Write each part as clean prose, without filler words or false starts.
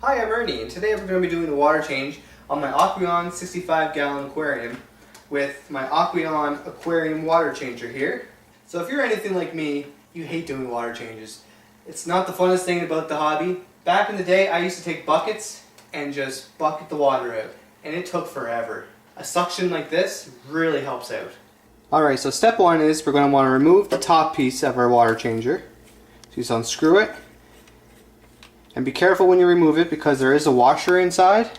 Hi, I'm Ernie, and today we're going to be doing the water change on my Aqueon 65-gallon aquarium with my Aqueon Aquarium Water Changer here. So if you're anything like me, you hate doing water changes. It's not the funnest thing about the hobby. Back in the day, I used to take buckets and just bucket the water out, and it took forever. A suction like this really helps out. Alright, so step one is we're going to want to remove the top piece of our water changer. So just unscrew it. And be careful when you remove it because there is a washer inside.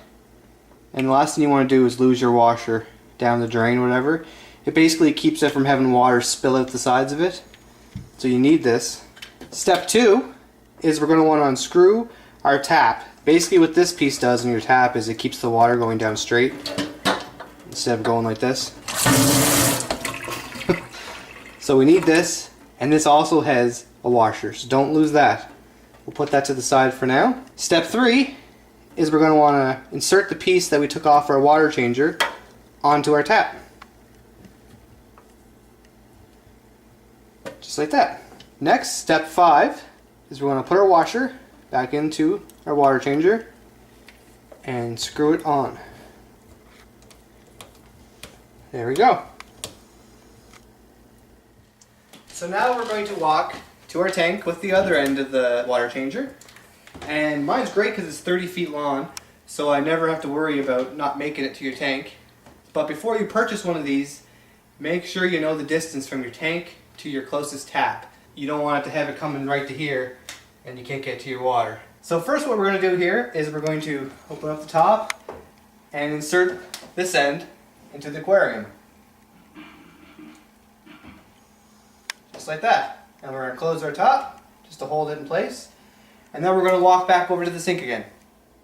And the last thing you want to do is lose your washer down the drain or whatever. It basically keeps it from having water spill out the sides of it. So you need this. Step two is we're going to want to unscrew our tap. Basically what this piece does in your tap is it keeps the water going down straight instead of going like this. So we need this, and this also has a washer, so don't lose that. We'll put that to the side for now. Step three is we're going to want to insert the piece that we took off our water changer onto our tap. Just like that. Next, step five is we're going to put our washer back into our water changer and screw it on. There we go. So now we're going to walk to our tank with the other end of the water changer. And mine's great because it's 30 feet long, so I never have to worry about not making it to your tank. But before you purchase one of these, make sure you know the distance from your tank to your closest tap. You don't want it to have it coming right to here and you can't get to your water. So first what we're going to do here is we're going to open up the top and insert this end into the aquarium. Just like that. And we're going to close our top just to hold it in place. And then we're going to walk back over to the sink again.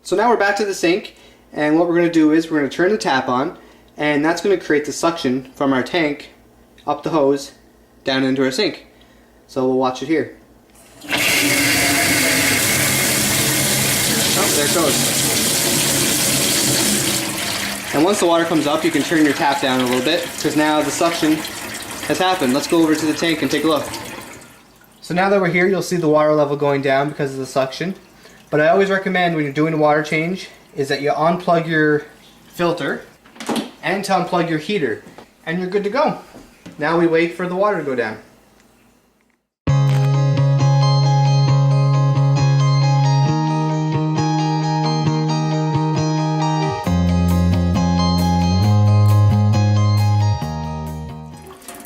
So now we're back to the sink, and what we're going to do is we're going to turn the tap on, and that's going to create the suction from our tank up the hose down into our sink. So we'll watch it here. Oh, there it goes. And once the water comes up, you can turn your tap down a little bit because now the suction has happened. Let's go over to the tank and take a look. So now that we're here, you'll see the water level going down because of the suction. But I always recommend when you're doing a water change is that you unplug your filter and to unplug your heater. And you're good to go. Now we wait for the water to go down.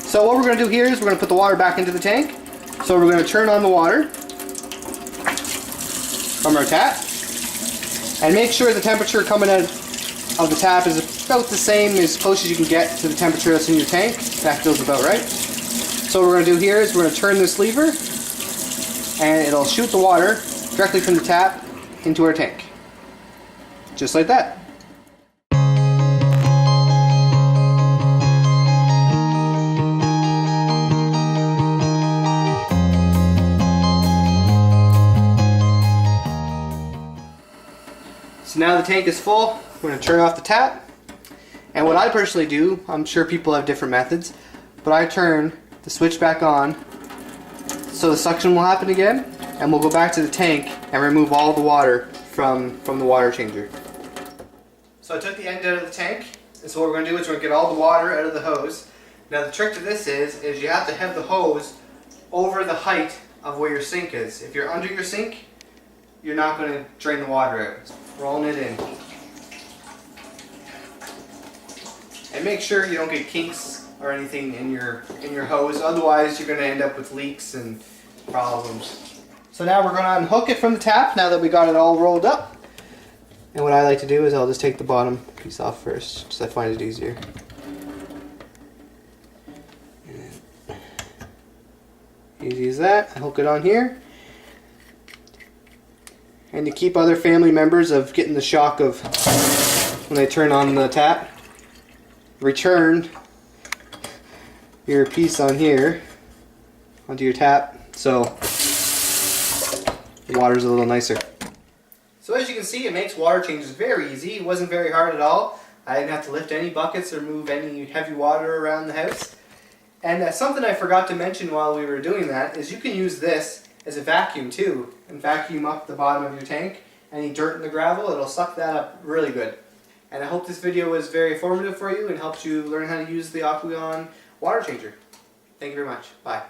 So what we're going to do here is we're going to put the water back into the tank. So we're going to turn on the water from our tap and make sure the temperature coming out of the tap is about the same, as close as you can get to the temperature that's in your tank. That feels about right. So what we're going to do here is we're going to turn this lever and it'll shoot the water directly from the tap into our tank. Just like that. So now the tank is full, we're going to turn off the tap. And what I personally do, I'm sure people have different methods, but I turn the switch back on so the suction will happen again, and we'll go back to the tank and remove all the water from the water changer. So I took the end out of the tank, and so what we're going to do is we're going to get all the water out of the hose. Now the trick to this is you have to have the hose over the height of where your sink is. If you're under your sink, you're not going to drain the water out. Rolling it in. And make sure you don't get kinks or anything in your hose, otherwise you're going to end up with leaks and problems. So now we're going to unhook it from the tap now that we got it all rolled up. And what I like to do is I'll just take the bottom piece off first, because I find it easier. Easy as that. I hook it on here. And to keep other family members of getting the shock of when they turn on the tap, return your piece on here onto your tap so the water's a little nicer. So as you can see, it makes water changes very easy. It wasn't very hard at all. I didn't have to lift any buckets or move any heavy water around the house. And something I forgot to mention while we were doing that is you can use this as a vacuum too, and vacuum up the bottom of your tank any dirt in the gravel, it'll suck that up really good. And I hope this video was very informative for you and helps you learn how to use the Aqueon Water Changer. Thank you very much. Bye.